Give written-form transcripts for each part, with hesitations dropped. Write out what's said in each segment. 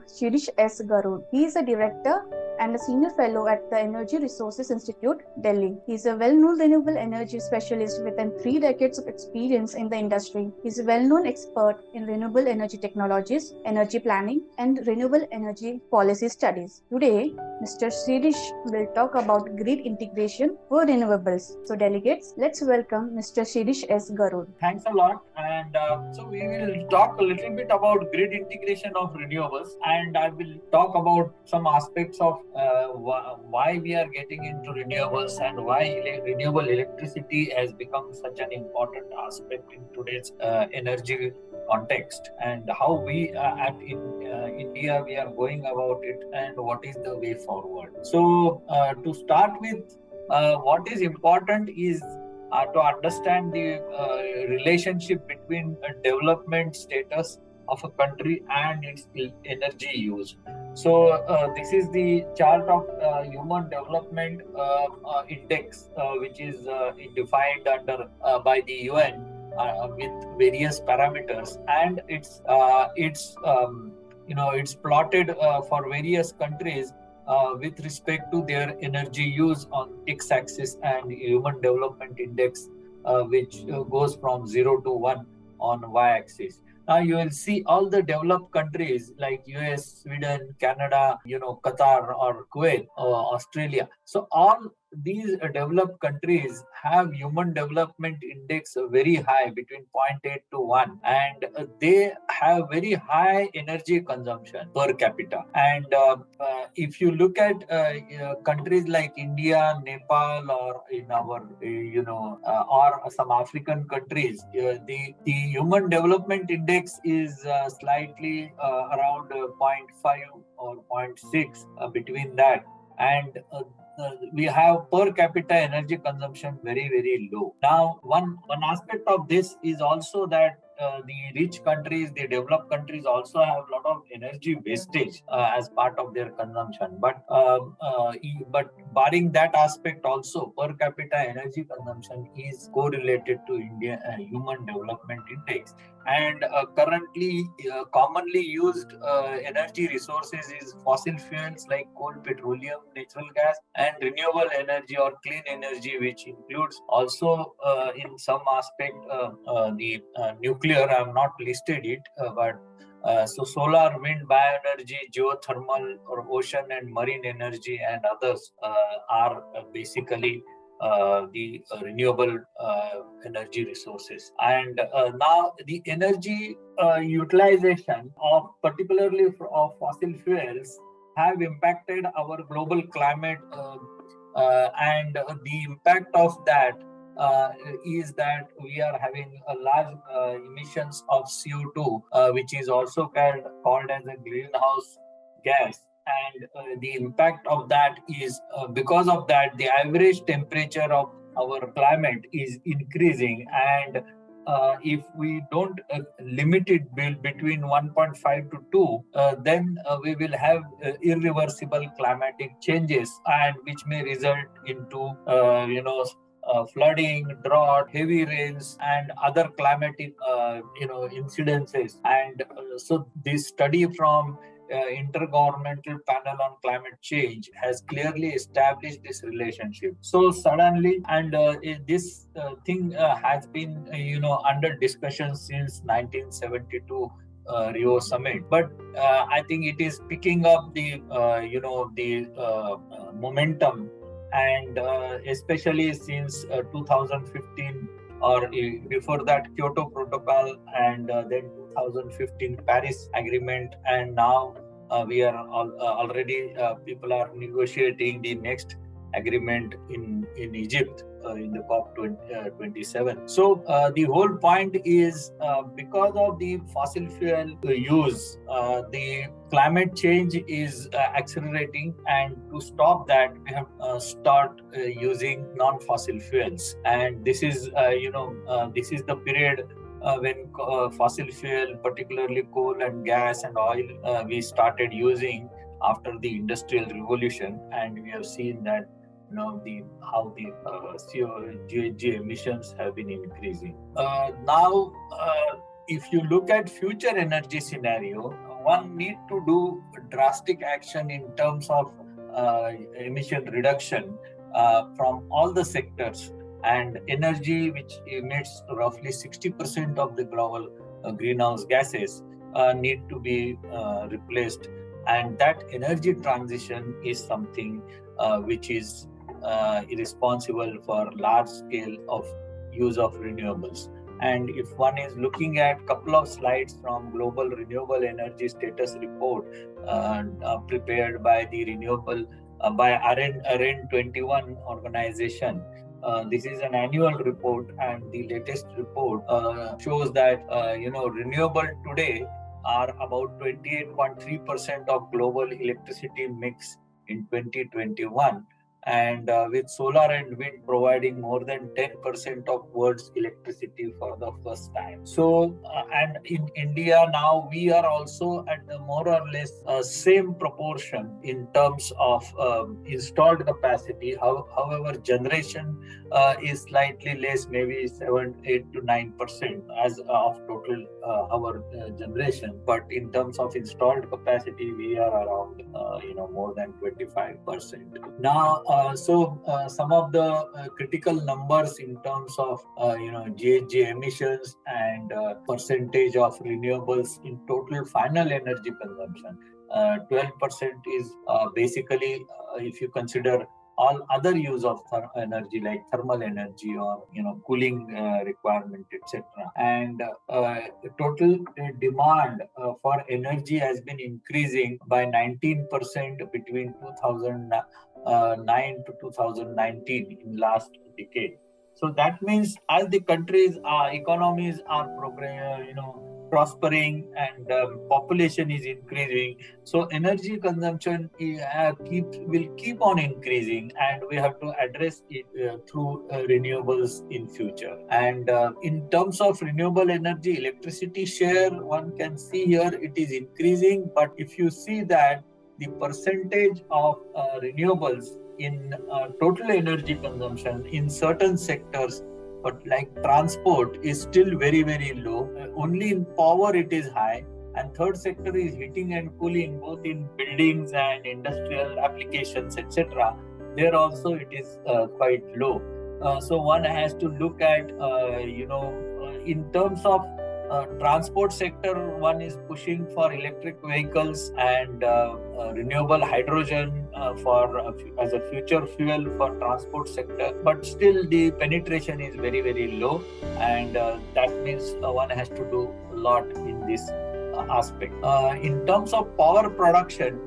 Shirish S Garud. He is a director and a senior fellow at the Energy Resources Institute, Delhi. He is a well-known renewable energy specialist with 3 decades of experience in the industry. He is a well-known expert in renewable energy technologies, energy planning, and renewable energy policy studies. Today, Mr. Shirish will talk about grid integration for renewables. So, delegates, let's welcome Mr. Shirish S Garud. Thanks a lot. And so we will talk a little bit about grid integration of renewables, and I will talk about some aspects of why we are getting into renewables and why renewable electricity has become such an important aspect in today's energy context, and how we in India we are going about it, and what is the way forward. So to start with, what is important is to understand the relationship between a development status of a country and its energy use. So this is the chart of Human Development Index, which is defined under by the UN with various parameters, and it's plotted for various countries with respect to their energy use on x-axis, and Human Development Index, which goes from 0 to 1 on y-axis. Now you will see all the developed countries like US, Sweden, Canada, Qatar or Kuwait or Australia. So all these developed countries have Human Development Index very high, between 0.8 to 1, and they have very high energy consumption per capita. And if you look at countries like India, Nepal, or in our or some African countries, the Human Development Index is slightly around 0.5 or 0.6, between that, and we have per capita energy consumption very, very low. Now, one aspect of this is also that the rich countries, the developed countries, also have a lot of energy wastage as part of their consumption. But barring that aspect, also per capita energy consumption is correlated to India Human Development Index. And currently, commonly used energy resources is fossil fuels like coal, petroleum, natural gas, and renewable energy or clean energy, which includes also in some aspect the nuclear. I have not listed it, but so solar, wind, bioenergy, geothermal, or ocean and marine energy, and others are basically the renewable energy resources. And now the energy utilization of particularly of fossil fuels have impacted our global climate, and the impact of that is that we are having a large emissions of CO2, which is also called as a greenhouse gas. And the impact of that is because of that, the average temperature of our climate is increasing, and if we don't limit it between 1.5 to 2, then we will have irreversible climatic changes, and which may result into flooding, drought, heavy rains, and other climatic incidences. And so this study from Intergovernmental Panel on Climate Change has clearly established this relationship. So suddenly, and this thing has been under discussion since 1972 Rio Summit, but I think it is picking up the momentum, and especially since 2015, or before that Kyoto Protocol, and then 2015 Paris Agreement, and now we are already people are negotiating the next agreement in Egypt in the COP27. So the whole point is because of the fossil fuel use, the climate change is accelerating, and to stop that, we have start using non-fossil fuels. And this is this is the period when fossil fuel, particularly coal and gas and oil, we started using after the Industrial Revolution, and we have seen that how the GHG emissions have been increasing. Now, if you look at future energy scenario, one need to do drastic action in terms of emission reduction from all the sectors, and energy, which emits roughly 60% of the global greenhouse gases, need to be replaced. And that energy transition is something which is responsible for large scale of use of renewables. And if one is looking at a couple of slides from Global Renewable Energy Status Report prepared by the Renewable by RN 21 organization, this is an annual report, and the latest report shows that renewable today are about 28.3% of global electricity mix in 2021, and with solar and wind providing more than 10% of world's electricity for the first time. So, and in India now, we are also at the more or less same proportion in terms of installed capacity. However, generation is slightly less, maybe 7, 8 to 9% as of total our generation. But in terms of installed capacity, we are around more than 25%. Now, some of the critical numbers in terms of GHG emissions and percentage of renewables in total final energy consumption. 12% is basically, if you consider all other use of energy like thermal energy or cooling requirement, etc. And total demand for energy has been increasing by 19% between 2009 to 2019 in last decade. So that means as the countries, economies are prospering and population is increasing, so energy consumption will keep on increasing, and we have to address it through renewables in future. And in terms of renewable energy, electricity share, one can see here it is increasing, but if you see that the percentage of renewables in total energy consumption in certain sectors, but like transport, is still very, very low. Only in power it is high, and third sector is heating and cooling, both in buildings and industrial applications, etc. There also it is quite low. So one has to look at in terms of transport sector, one is pushing for electric vehicles and renewable hydrogen as a future fuel for transport sector, but still the penetration is very, very low, and that means one has to do a lot in this aspect. In terms of power production,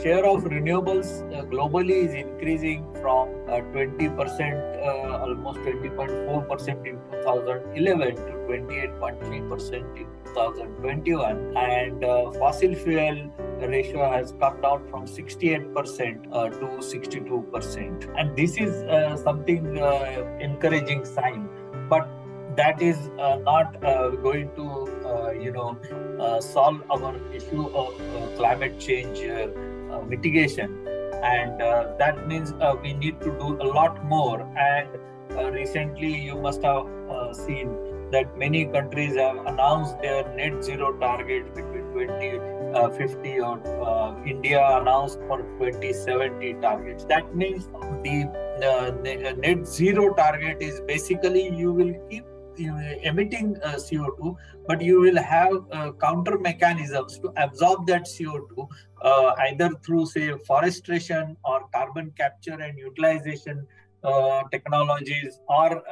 share of renewables globally is increasing from 20%, almost 20.4% in 2011 to 28.3% in 2021, and fossil fuel ratio has come down from 68% to 62%. And this is something encouraging sign, but that is not going to solve our issue of climate change mitigation, and that means we need to do a lot more. And recently you must have seen that many countries have announced their net zero target between 2050 or India announced for 2070 targets. That means the net zero target is basically you will keep emitting CO2, but you will have counter mechanisms to absorb that CO2 either through, say, forestation or carbon capture and utilization technologies, or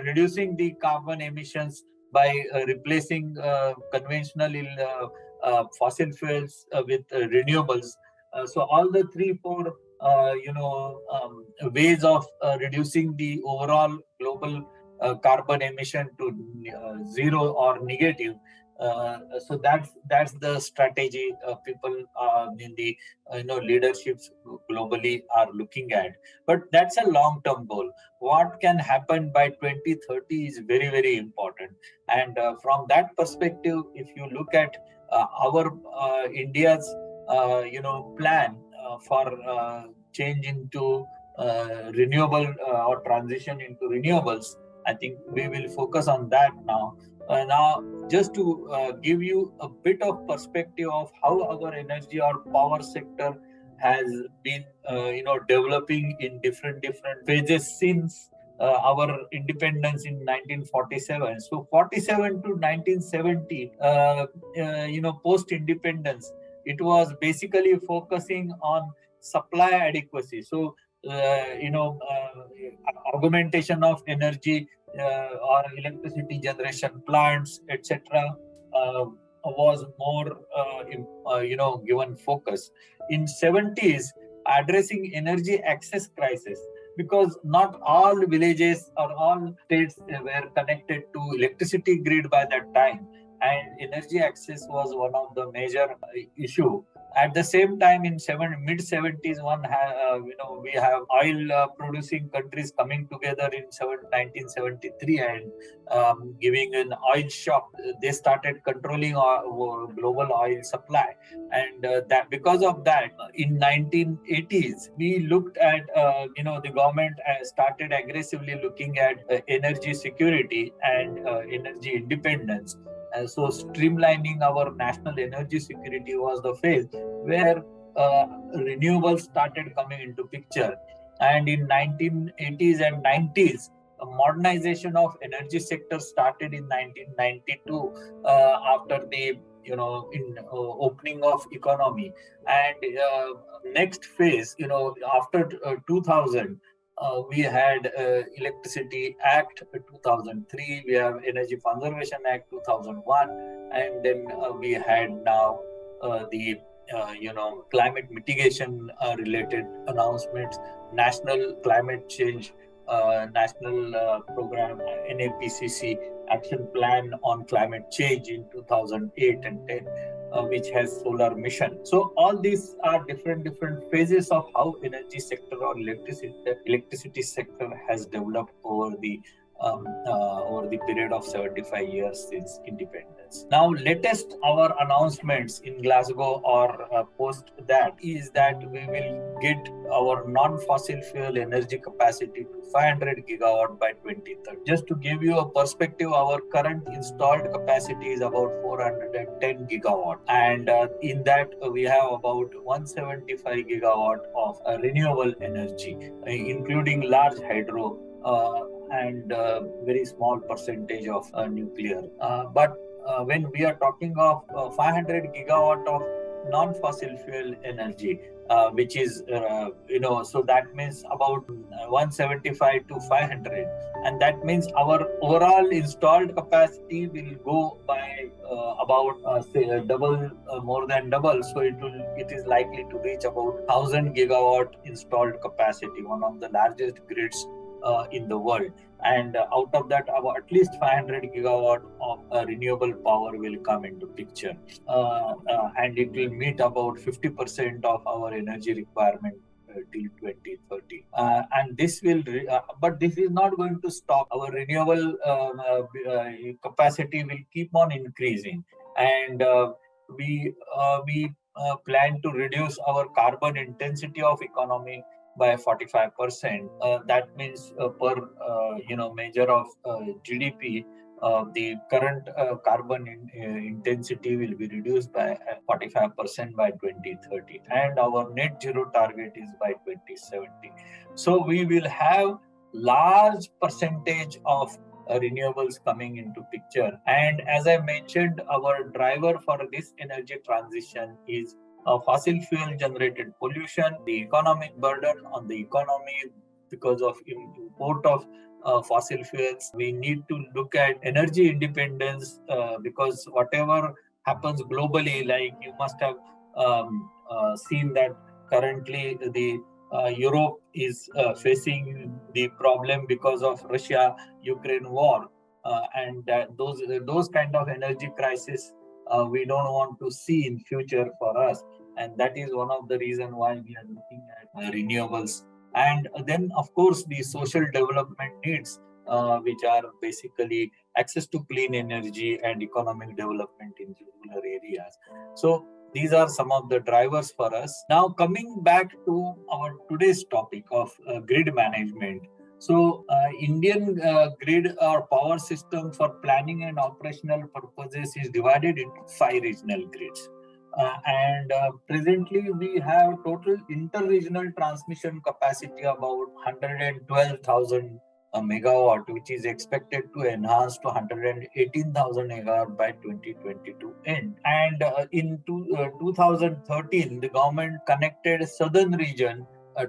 reducing the carbon emissions by replacing conventional fossil fuels with renewables. So all the 3-4 ways of reducing the overall global carbon emission to zero or negative. So that's the strategy people in the leaderships globally are looking at. But that's a long-term goal. What can happen by 2030 is very, very important. And from that perspective, if you look at our India's plan for change into renewable or transition into renewables, I think we will focus on that now. Now, just to give you a bit of perspective of how our energy or power sector has been, developing in different phases since our independence in 1947. So, 47 to 1970, post independence, it was basically focusing on supply adequacy. So, augmentation of energy or electricity generation plants, etc., was more, given focus. In 70s, addressing energy access crisis, because not all villages or all states were connected to electricity grid by that time, and energy access was one of the major issue. At the same time, in mid 70s, we have oil producing countries coming together in 1973 and giving an oil shock. They started controlling global oil supply, and that because of that, in 1980s, we looked at the government started aggressively looking at energy security and energy independence. So streamlining our national energy security was the phase where renewables started coming into picture. And in 1980s and 90s, a modernization of energy sector started in 1992 after the opening of economy. And next phase, after 2000, we had Electricity Act 2003, we have Energy Conservation Act 2001, and then we had now the climate mitigation related announcements, national climate change national program, NAPCC action plan on climate change in 2008 and 10, which has solar mission. So all these are different phases of how energy sector or electricity sector has developed over the period of 75 years since independence. Now, latest our announcements in Glasgow or post that is that we will get our non-fossil fuel energy capacity to 500 gigawatt by 2030. Just to give you a perspective, our current installed capacity is about 410 gigawatt, and in that we have about 175 gigawatt of renewable energy, including large hydro. And very small percentage of nuclear. But when we are talking of 500 gigawatt of non-fossil fuel energy, which is, so that means about 175 to 500. And that means our overall installed capacity will go by about, double, more than double. So it is likely to reach about 1000 gigawatt installed capacity, one of the largest grids in the world. And out of that, at least 500 gigawatt of renewable power will come into picture, and it will meet about 50% of our energy requirement till 2030. And this will, but this is not going to stop. Our renewable capacity will keep on increasing, and we plan to reduce our carbon intensity of economy by 45%. That means per measure of GDP, the current carbon intensity will be reduced by 45% by 2030, and our net zero target is by 2070. So we will have large percentage of renewables coming into picture. And as I mentioned, our driver for this energy transition is fossil fuel generated pollution, the economic burden on the economy because of import of fossil fuels. We need to look at energy independence because whatever happens globally, like you must have seen that currently the Europe is facing the problem because of Russia-Ukraine war, and those kind of energy crisis we don't want to see in future for us, and that is one of the reason why we are looking at renewables. And then, of course, the social development needs, which are basically access to clean energy and economic development in rural areas. So these are some of the drivers for us. Now, coming back to our today's topic of grid management. So Indian grid or power system for planning and operational purposes is divided into 5 regional grids. And presently we have total inter-regional transmission capacity about 112,000 megawatt, which is expected to enhance to 118,000 megawatt by 2022 end. And in 2013, the government connected southern region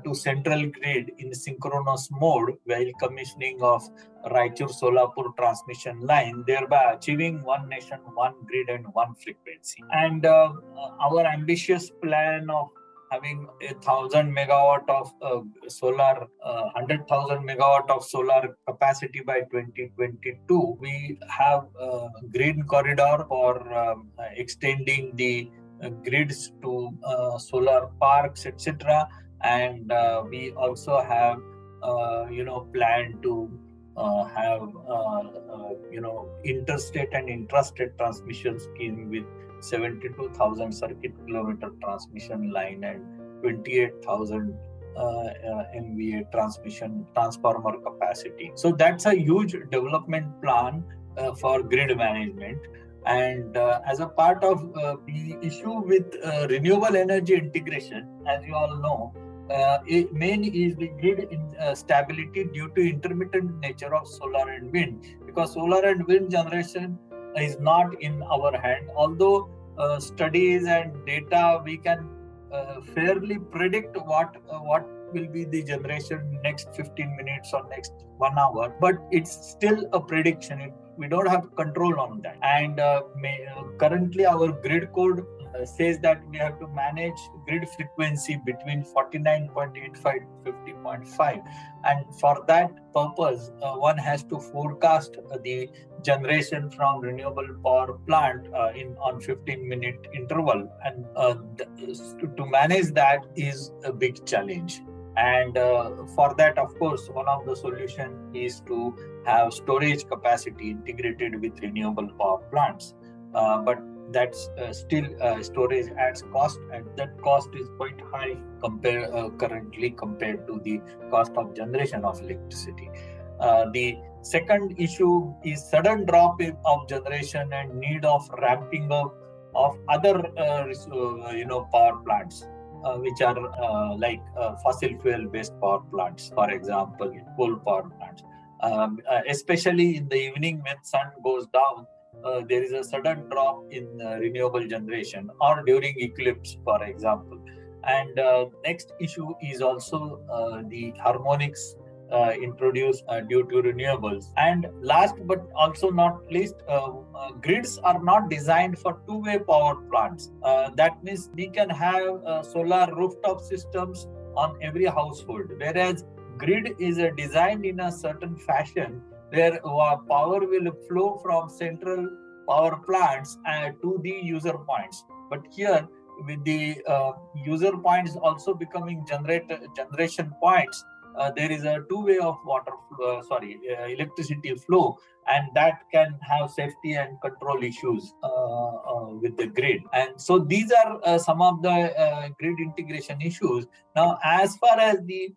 to central grid in synchronous mode while commissioning of Raichur-Solapur transmission line, thereby achieving one nation, one grid and one frequency. And our ambitious plan of having 1,000 megawatt of solar, 100,000 megawatt of solar capacity by 2022, we have green corridor for extending the grids to solar parks, etc. And we also have plan to have interstate and intrastate transmission scheme with 72,000 circuit kilometer transmission line and 28,000 MVA transformer capacity. So that's a huge development plan for grid management. And as a part of the issue with renewable energy integration, as you all know, main is the grid stability due to intermittent nature of solar and wind, because solar and wind generation is not in our hand. Although studies and data, we can fairly predict what will be the generation next 15 minutes or next 1 hour, but it's still a prediction. We don't have control on that. And currently our grid code says that we have to manage grid frequency between 49.85 to 50.5, and for that purpose one has to forecast the generation from renewable power plant on 15-minute interval, and to manage that is a big challenge. And for that, of course, one of the solutions is to have storage capacity integrated with renewable power plants, but that's still storage adds cost, and that cost is quite high currently compared to the cost of generation of electricity. The second issue is sudden drop of generation and need of ramping up of other power plants, which are like fossil fuel based power plants, for example coal power plants, especially in the evening when sun goes down. There is a sudden drop in renewable generation, or during eclipse, for example. And next issue is also the harmonics introduced due to renewables. And last but also not least, grids are not designed for two-way power plants. That means we can have solar rooftop systems on every household, whereas grid is designed in a certain fashion where power will flow from central power plants to the user points. But here, with the user points also becoming generation points, there is a two-way of electricity flow, and that can have safety and control issues with the grid. And so these are some of the grid integration issues. Now, as far as the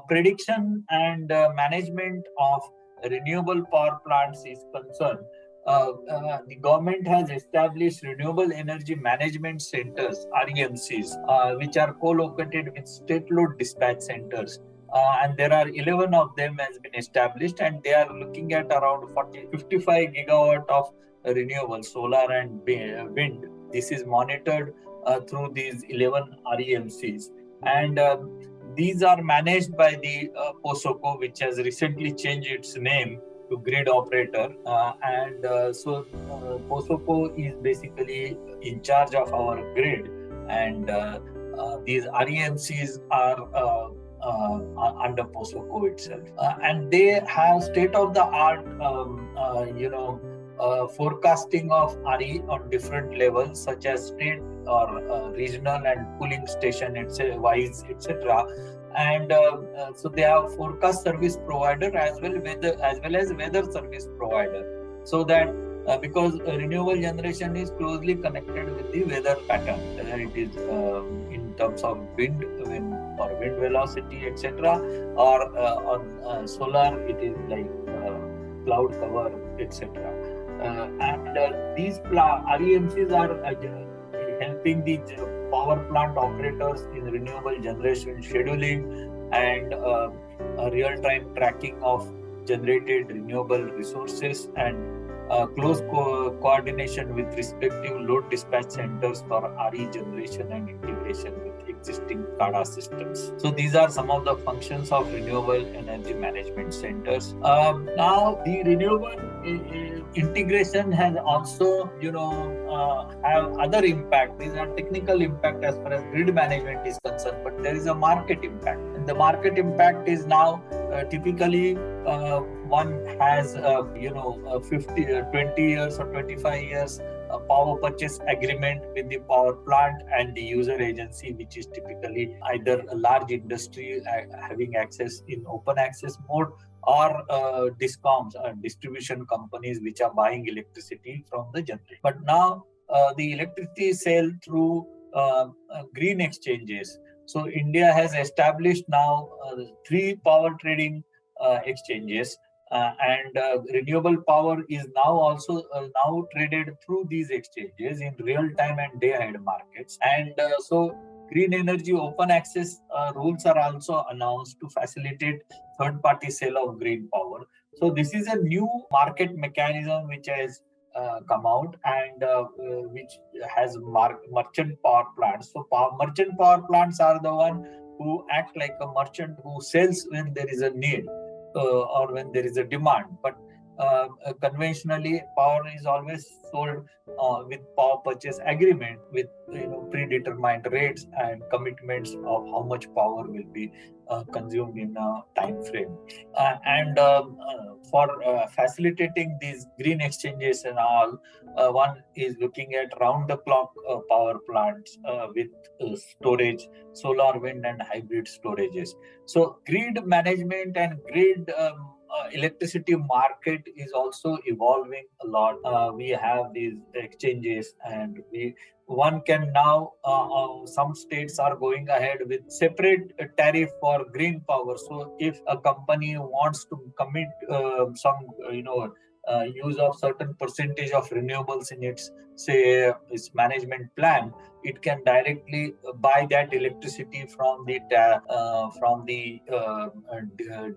prediction and management of renewable power plants is concerned, the government has established renewable energy management centers, REMCs, which are co-located with state load dispatch centers. And there are 11 of them has been established, and they are looking at around 55 gigawatt of renewable solar and wind. This is monitored through these 11 REMCs, and these are managed by the POSOCO, which has recently changed its name to grid operator. So POSOCO is basically in charge of our grid, and these REMCs are under POSOCO itself. And they have state-of-the-art forecasting of RE on different levels, such as state or regional and pooling station wise, etc. And so they have forecast service provider as well as weather service provider, so that because renewable generation is closely connected with the weather pattern, whether it is in terms of wind, when or wind velocity, etc. Or on solar, it is like cloud cover, etc. And these REMCs are helping the power plant operators in renewable generation scheduling and real-time tracking of generated renewable resources and close coordination with respective load dispatch centers for RE generation and integration with existing SCADA systems. So these are some of the functions of renewable energy management centers. Now the renewable integration has also, have other impact. These are technical impact as far as grid management is concerned, but there is a market impact. And the market impact is now typically one has, 20 years or 25 years power purchase agreement with the power plant and the user agency, which is typically either a large industry having access in open access mode or discoms, distribution companies which are buying electricity from the generator. But now the electricity is sold through green exchanges. So India has established now 3 power trading exchanges, and renewable power is now also now traded through these exchanges in real time and day ahead markets. And so green energy open access rules are also announced to facilitate third-party sale of green power. So this is a new market mechanism which has come out, and which has merchant power plants. So merchant power plants are the one who act like a merchant who sells when there is a need or when there is a demand. But conventionally, power is always sold with power purchase agreement with predetermined rates and commitments of how much power will be consumed in a time frame. For facilitating these green exchanges and all, one is looking at round-the-clock power plants with storage, solar, wind, and hybrid storages. So grid management and grid electricity market is also evolving a lot. We have these exchanges, and one can now, some states are going ahead with separate tariff for green power. So if a company wants to commit some, use of certain percentage of renewables in its, say, its management plan, it can directly buy that electricity from the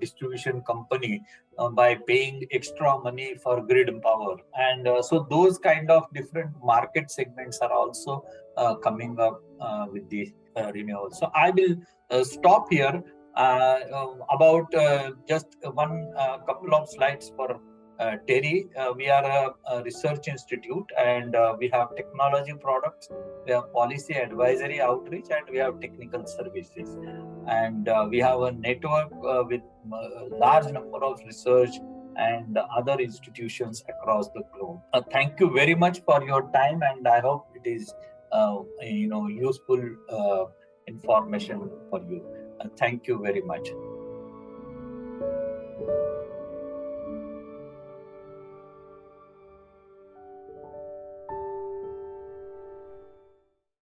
distribution company by paying extra money for grid power. And so those kind of different market segments are also coming up with the renewables. So I will stop here. About just one couple of slides for TERI. We are a research institute, and we have technology products, we have policy advisory outreach, and we have technical services. And we have a network with a large number of research and other institutions across the globe. Thank you very much for your time, and I hope it is useful information for you. Thank you very much.